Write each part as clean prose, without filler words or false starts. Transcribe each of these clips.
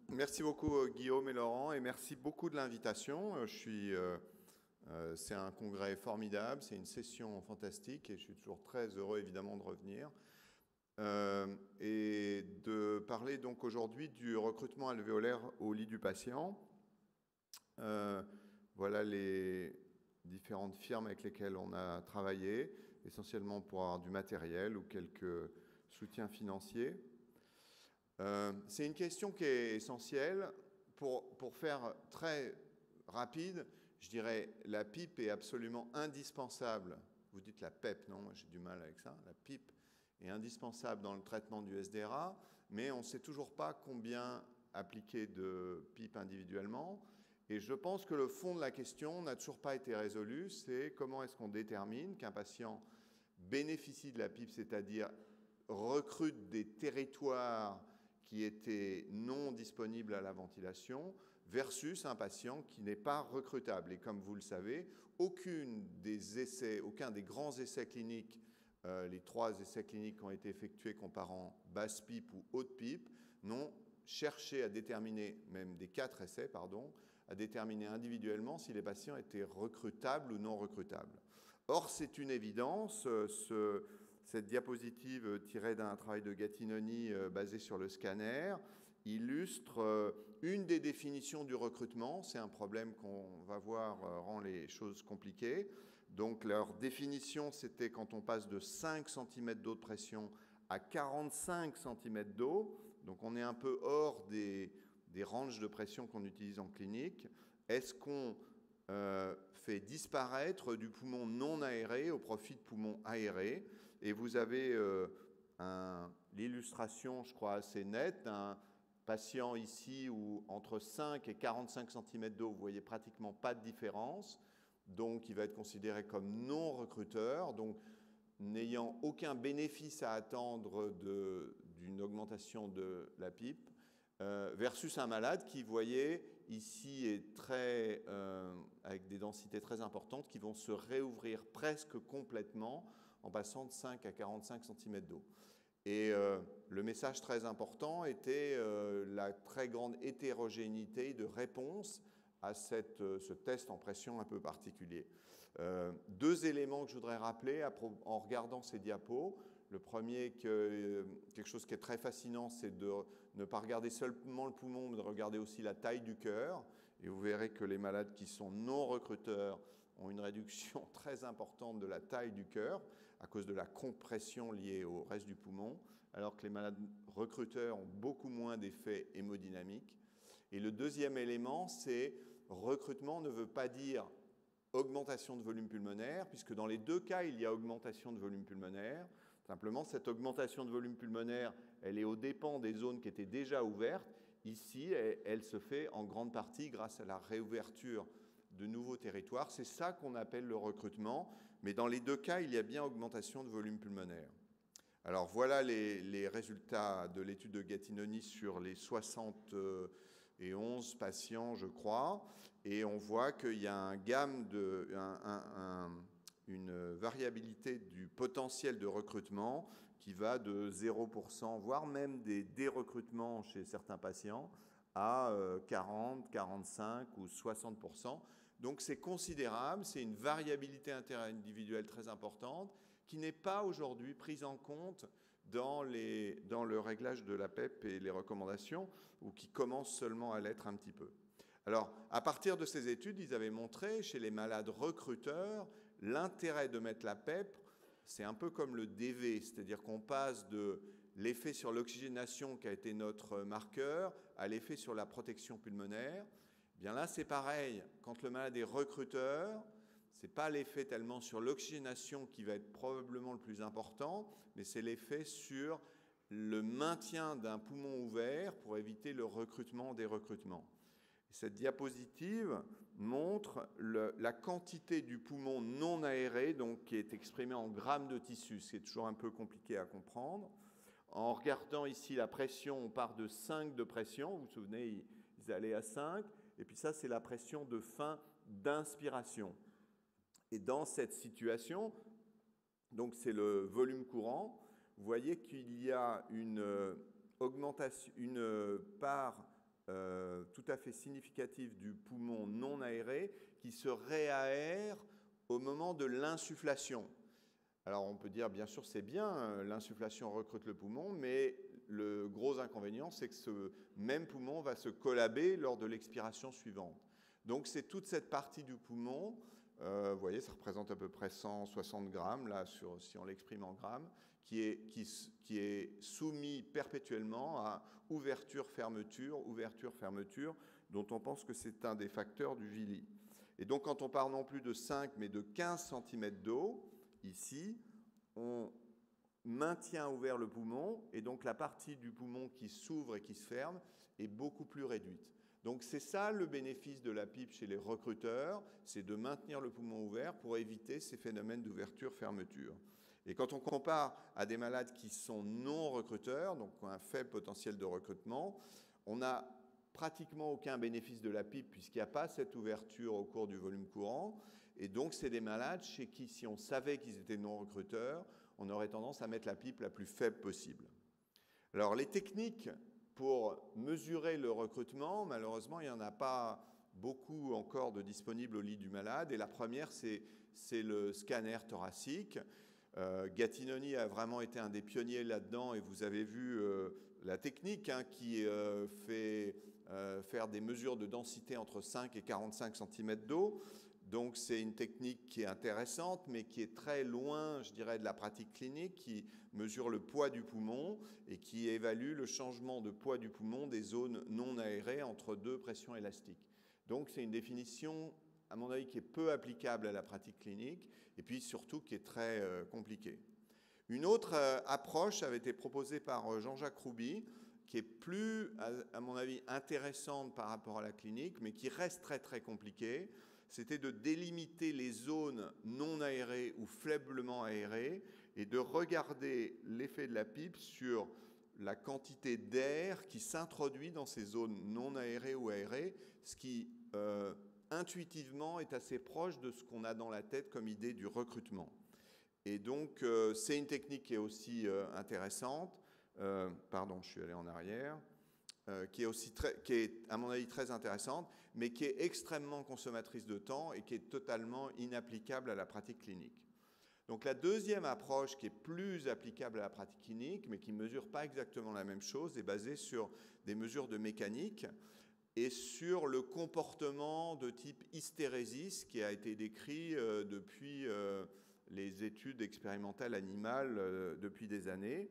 Merci beaucoup Guillaume et Laurent, et merci beaucoup de l'invitation. C'est un congrès formidable, c'est une session fantastique et je suis toujours très heureux évidemment de revenir et de parler donc aujourd'hui du recrutement alvéolaire au lit du patient. Voilà les différentes firmes avec lesquelles on a travaillé, essentiellement pour avoir du matériel ou quelques soutiens financiers. C'est une question qui est essentielle. Pour faire très rapide, je dirais la PIP est absolument indispensable. Vous dites la PEP, non? Moi j'ai du mal avec ça. La PIP est indispensable dans le traitement du SDRA, mais on ne sait toujours pas combien appliquer de PIP individuellement. Et je pense que le fond de la question n'a toujours pas été résolu. C'est comment est-ce qu'on détermine qu'un patient bénéficie de la PIP, c'est-à-dire recrute des territoires qui étaient non disponibles à la ventilation versus un patient qui n'est pas recrutable. Et comme vous le savez, aucun des grands essais cliniques, les 3 essais cliniques qui ont été effectués comparant basse PIP ou haute PIP, n'ont cherché à déterminer, même des 4 essais, pardon, à déterminer individuellement si les patients étaient recrutables ou non recrutables. Or, c'est une évidence. Cette diapositive tirée d'un travail de Gattinoni basé sur le scanner illustre une des définitions du recrutement. C'est un problème qu'on va voir rend les choses compliquées. Donc leur définition, c'était quand on passe de 5 cm d'eau de pression à 45 cm d'eau. Donc on est un peu hors des ranges de pression qu'on utilise en clinique. Est-ce qu'on fait disparaître du poumon non aéré au profit de poumons aérés? Et vous avez l'illustration, je crois, assez nette d'un patient ici où entre 5 et 45 cm d'eau, vous voyez pratiquement pas de différence. Donc, il va être considéré comme non recruteur, donc n'ayant aucun bénéfice à attendre d'une augmentation de la PIP, versus un malade qui, vous voyez, ici est avec des densités très importantes qui vont se réouvrir presque complètement en passant de 5 à 45 cm d'eau. Et le message très important était la très grande hétérogénéité de réponse à ce test en pression un peu particulier. 2 éléments que je voudrais rappeler en regardant ces diapos. Le premier, quelque chose qui est très fascinant, c'est de ne pas regarder seulement le poumon, mais de regarder aussi la taille du cœur. Et vous verrez que les malades qui sont non recruteurs ont une réduction très importante de la taille du cœur à cause de la compression liée au reste du poumon, alors que les malades recruteurs ont beaucoup moins d'effets hémodynamiques. Et le deuxième élément, c'est recrutement ne veut pas dire augmentation de volume pulmonaire, puisque dans les 2 cas, il y a augmentation de volume pulmonaire. Simplement, cette augmentation de volume pulmonaire, elle est aux dépens des zones qui étaient déjà ouvertes. Ici, elle se fait en grande partie grâce à la réouverture de nouveaux territoires. C'est ça qu'on appelle le recrutement. Mais dans les 2 cas, il y a bien augmentation de volume pulmonaire. Alors voilà les résultats de l'étude de Gattinoni sur les 71 patients, je crois. Et on voit qu'il y a une variabilité du potentiel de recrutement qui va de 0%, voire même des dérecrutements chez certains patients, à 40, 45 ou 60%. Donc c'est considérable, c'est une variabilité interindividuelle très importante qui n'est pas aujourd'hui prise en compte dans le réglage de la PEP et les recommandations, ou qui commence seulement à l'être un petit peu. Alors, à partir de ces études, ils avaient montré chez les malades recruteurs l'intérêt de mettre la PEP. C'est un peu comme le DV, c'est-à-dire qu'on passe de l'effet sur l'oxygénation qui a été notre marqueur à l'effet sur la protection pulmonaire. Bien là, c'est pareil. Quand le malade est recruteur, ce n'est pas l'effet tellement sur l'oxygénation qui va être probablement le plus important, mais c'est l'effet sur le maintien d'un poumon ouvert pour éviter le recrutement des recrutements. Cette diapositive montre la quantité du poumon non aéré, donc qui est exprimée en grammes de tissu. C'est toujours un peu compliqué à comprendre. En regardant ici la pression, on part de 5 de pression. Vous vous souvenez, ils allaient à 5. Et puis ça, c'est la pression de fin d'inspiration. Et dans cette situation, donc c'est le volume courant, vous voyez qu'il y a une augmentation, une part tout à fait significative du poumon non aéré qui se réaère au moment de l'insufflation. Alors on peut dire, bien sûr, c'est bien, l'insufflation recrute le poumon, mais le gros inconvénient, c'est que ce même poumon va se collaber lors de l'expiration suivante. Donc c'est toute cette partie du poumon, vous voyez, ça représente à peu près 160 grammes, là, si on l'exprime en grammes, qui est soumis perpétuellement à ouverture-fermeture, ouverture-fermeture, dont on pense que c'est un des facteurs du Vili. Et donc quand on parle non plus de 5, mais de 15 cm d'eau, ici, on maintient ouvert le poumon, et donc la partie du poumon qui s'ouvre et qui se ferme est beaucoup plus réduite. Donc c'est ça le bénéfice de la PIP chez les recruteurs, c'est de maintenir le poumon ouvert pour éviter ces phénomènes d'ouverture-fermeture. Et quand on compare à des malades qui sont non recruteurs, donc qui ont un faible potentiel de recrutement, on n'a pratiquement aucun bénéfice de la PIP puisqu'il n'y a pas cette ouverture au cours du volume courant. Et donc, c'est des malades chez qui, si on savait qu'ils étaient non recruteurs, on aurait tendance à mettre la PIP la plus faible possible. Alors, les techniques pour mesurer le recrutement, malheureusement, il n'y en a pas beaucoup encore de disponibles au lit du malade. Et la première, c'est le scanner thoracique. Gattinoni a vraiment été un des pionniers là-dedans, et vous avez vu la technique qui fait faire des mesures de densité entre 5 et 45 cm d'eau. Donc c'est une technique qui est intéressante, mais qui est très loin, je dirais, de la pratique clinique, qui mesure le poids du poumon et qui évalue le changement de poids du poumon des zones non aérées entre deux pressions élastiques. Donc c'est une définition, à mon avis, qui est peu applicable à la pratique clinique et puis surtout qui est très compliquée. Une autre approche avait été proposée par Jean-Jacques Rouby, qui est plus, à mon avis, intéressante par rapport à la clinique, mais qui reste très très compliquée. C'était de délimiter les zones non aérées ou faiblement aérées et de regarder l'effet de la PIP sur la quantité d'air qui s'introduit dans ces zones non aérées ou aérées, ce qui intuitivement est assez proche de ce qu'on a dans la tête comme idée du recrutement. Et donc c'est une technique qui est aussi intéressante, pardon, je suis allé en arrière, qui est à mon avis très intéressante, mais qui est extrêmement consommatrice de temps et qui est totalement inapplicable à la pratique clinique. Donc la deuxième approche qui est plus applicable à la pratique clinique, mais qui ne mesure pas exactement la même chose, est basée sur des mesures de mécanique et sur le comportement de type hystérésis qui a été décrit depuis les études expérimentales animales depuis des années.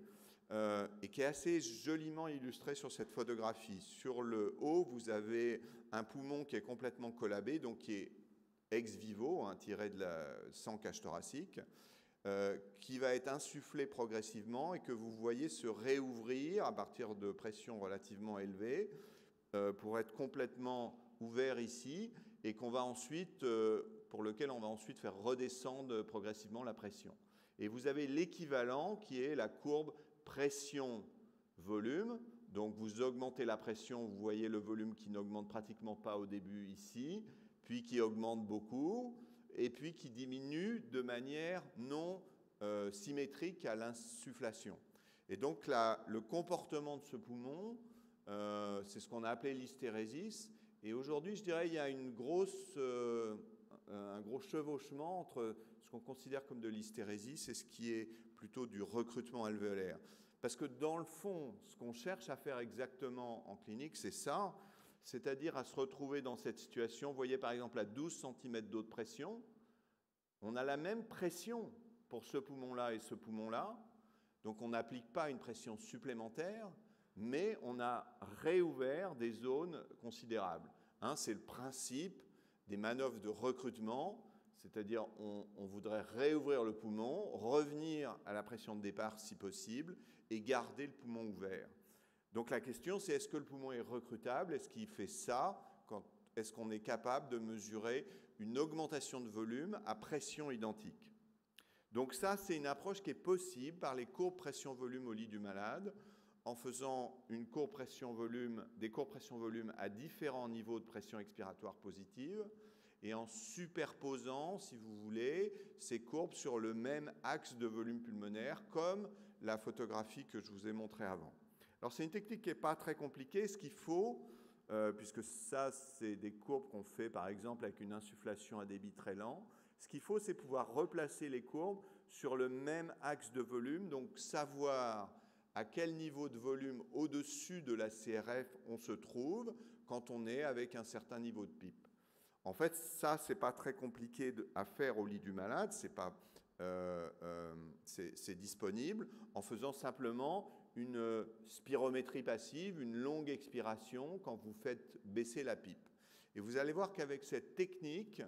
Et qui est assez joliment illustré sur cette photographie. Sur le haut, vous avez un poumon qui est complètement collabé, donc qui est ex vivo, tiré sans cage thoracique, qui va être insufflé progressivement et que vous voyez se réouvrir à partir de pressions relativement élevées pour être complètement ouvert ici et qu'on va ensuite, pour lequel on va ensuite faire redescendre progressivement la pression. Et vous avez l'équivalent qui est la courbe pression-volume, donc vous augmentez la pression, vous voyez le volume qui n'augmente pratiquement pas au début ici, puis qui augmente beaucoup, et puis qui diminue de manière non symétrique à l'insufflation. Et donc le comportement de ce poumon, c'est ce qu'on a appelé l'hystérésis, et aujourd'hui je dirais il y a un gros chevauchement entre ce qu'on considère comme de l'hystérésis et ce qui est plutôt du recrutement alvéolaire. Parce que dans le fond, ce qu'on cherche à faire exactement en clinique, c'est ça, c'est-à-dire à se retrouver dans cette situation. Vous voyez par exemple à 12 cm d'eau de pression, on a la même pression pour ce poumon-là et ce poumon-là, donc on n'applique pas une pression supplémentaire, mais on a réouvert des zones considérables. C'est le principe des manœuvres de recrutement, c'est-à-dire on voudrait réouvrir le poumon, revenir à la pression de départ si possible et garder le poumon ouvert. Donc la question c'est est-ce que le poumon est recrutable? Est-ce qu'il fait ça? Est-ce qu'on est capable de mesurer une augmentation de volume à pression identique? Donc ça c'est une approche qui est possible par les courbes pression-volume au lit du malade en faisant une courbe pression-volume, des courbes pression-volume à différents niveaux de pression expiratoire positive et en superposant, si vous voulez, ces courbes sur le même axe de volume pulmonaire, comme la photographie que je vous ai montrée avant. Alors c'est une technique qui n'est pas très compliquée. Ce qu'il faut, puisque ça, c'est des courbes qu'on fait, par exemple, avec une insufflation à débit très lent. Ce qu'il faut, c'est pouvoir replacer les courbes sur le même axe de volume, donc savoir à quel niveau de volume au-dessus de la CRF on se trouve quand on est avec un certain niveau de pipe. En fait, ça, c'est pas très compliqué à faire au lit du malade, c'est disponible en faisant simplement une spirométrie passive, une longue expiration quand vous faites baisser la pipe. Et vous allez voir qu'avec cette technique,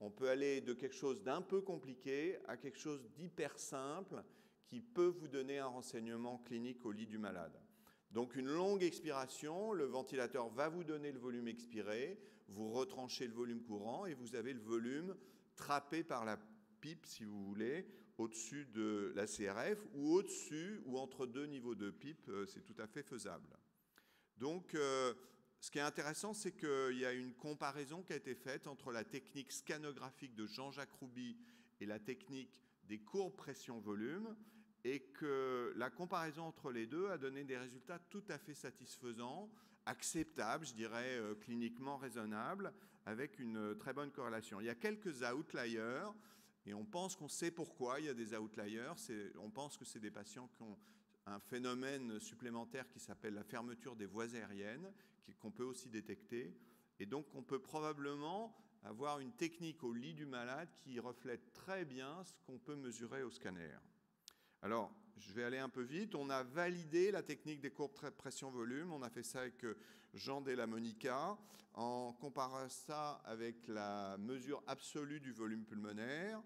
on peut aller de quelque chose d'un peu compliqué à quelque chose d'hyper simple qui peut vous donner un renseignement clinique au lit du malade. Donc une longue expiration, le ventilateur va vous donner le volume expiré, vous retranchez le volume courant et vous avez le volume trappé par la pipe, si vous voulez, au-dessus de la CRF ou au-dessus ou entre deux niveaux de pipe, c'est tout à fait faisable. Donc, ce qui est intéressant, c'est qu'il y a une comparaison qui a été faite entre la technique scanographique de Jean-Jacques Rouby et la technique des courbes pression-volume, et que la comparaison entre les deux a donné des résultats tout à fait satisfaisants, acceptables, je dirais, cliniquement raisonnables, avec une très bonne corrélation. Il y a quelques outliers, et on pense qu'on sait pourquoi il y a des outliers. On pense que c'est des patients qui ont un phénomène supplémentaire qui s'appelle la fermeture des voies aériennes, qu'on peut aussi détecter. Et donc, on peut probablement avoir une technique au lit du malade qui reflète très bien ce qu'on peut mesurer au scanner. Alors, je vais aller un peu vite. On a validé la technique des courbes pression-volume. On a fait ça avec Jean Della Monica, en comparant ça avec la mesure absolue du volume pulmonaire.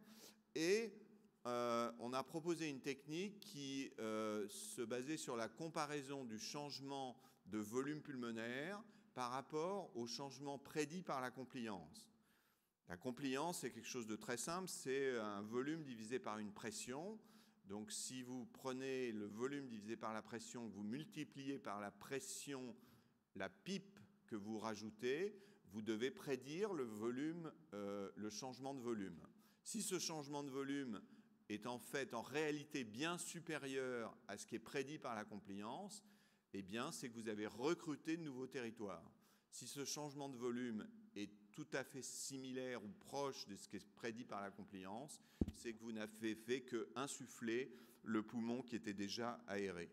Et on a proposé une technique qui se basait sur la comparaison du changement de volume pulmonaire par rapport au changement prédit par la compliance. La compliance, c'est quelque chose de très simple, c'est un volume divisé par une pression. Donc si vous prenez le volume divisé par la pression, que vous multipliez par la pression, la pipe que vous rajoutez, vous devez prédire le volume, le changement de volume. Si ce changement de volume est en fait, en réalité, bien supérieur à ce qui est prédit par la compliance, eh bien, c'est que vous avez recruté de nouveaux territoires. Si ce changement de volume est tout à fait similaire ou proche de ce qui est prédit par la compliance, c'est que vous n'avez fait qu'insuffler le poumon qui était déjà aéré.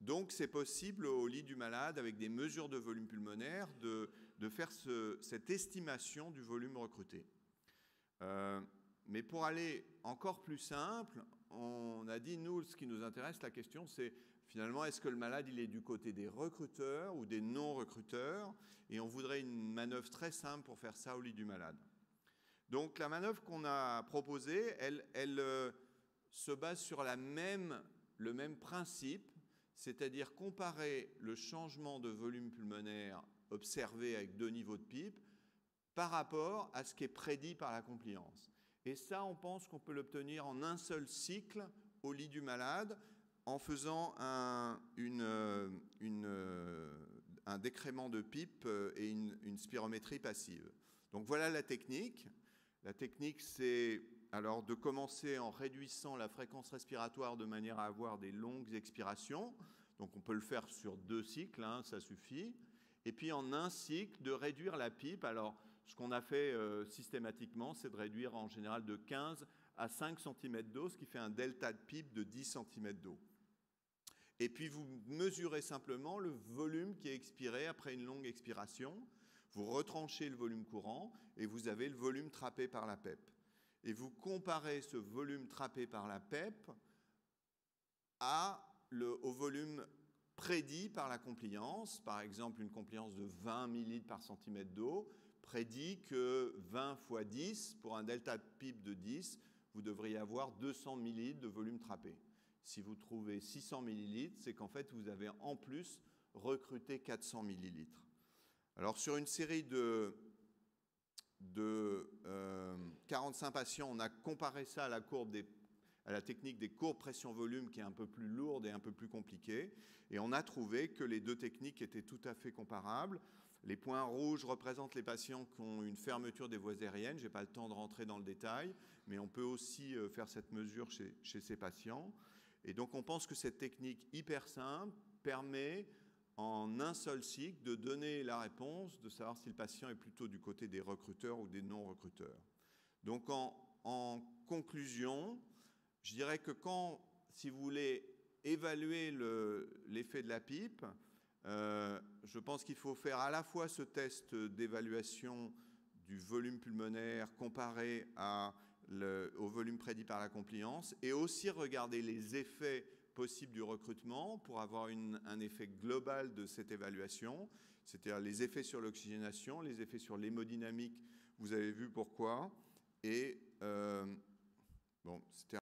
Donc, c'est possible au lit du malade, avec des mesures de volume pulmonaire, de faire cette estimation du volume recruté. Mais pour aller encore plus simple, on a dit, nous, ce qui nous intéresse, la question, c'est finalement, est-ce que le malade, il est du côté des recruteurs ou des non-recruteurs? Et on voudrait une manœuvre très simple pour faire ça au lit du malade. Donc, la manœuvre qu'on a proposée, elle se base sur le même principe, c'est-à-dire comparer le changement de volume pulmonaire observé avec deux niveaux de pipe par rapport à ce qui est prédit par la compliance. Et ça, on pense qu'on peut l'obtenir en un seul cycle au lit du malade en faisant un décrément de pipe et une spirométrie passive. Donc voilà la technique. La technique, c'est alors de commencer en réduisant la fréquence respiratoire de manière à avoir des longues expirations. Donc on peut le faire sur 2 cycles, hein, ça suffit. Et puis en un cycle, de réduire la pipe. Alors, ce qu'on a fait systématiquement, c'est de réduire en général de 15 à 5 cm d'eau, ce qui fait un delta de pipe de 10 cm d'eau. Et puis vous mesurez simplement le volume qui est expiré après une longue expiration. Vous retranchez le volume courant et vous avez le volume trappé par la PEP. Et vous comparez ce volume trappé par la PEP au volume prédit par la compliance. Par exemple, une compliance de 20 ml par centimètre d'eau prédit que 20 fois 10, pour un delta de pipe de 10, vous devriez avoir 200 ml de volume trappé. Si vous trouvez 600 ml, c'est qu'en fait, vous avez en plus recruté 400 ml. Alors, sur une série de 45 patients, on a comparé ça à la technique des courbes pression-volume qui est un peu plus lourde et un peu plus compliquée. Et on a trouvé que les deux techniques étaient tout à fait comparables. Les points rouges représentent les patients qui ont une fermeture des voies aériennes. Je n'ai pas le temps de rentrer dans le détail, mais on peut aussi faire cette mesure chez ces patients. Et donc, on pense que cette technique hyper simple permet en un seul cycle, de donner la réponse, de savoir si le patient est plutôt du côté des recruteurs ou des non-recruteurs. Donc en conclusion, je dirais que si vous voulez évaluer l'effet de la PIP, je pense qu'il faut faire à la fois ce test d'évaluation du volume pulmonaire comparé au volume prédit par la compliance, et aussi regarder les effets possibles du recrutement pour avoir un effet global de cette évaluation, c'est-à-dire les effets sur l'oxygénation, les effets sur l'hémodynamique, vous avez vu pourquoi, et bon, c'était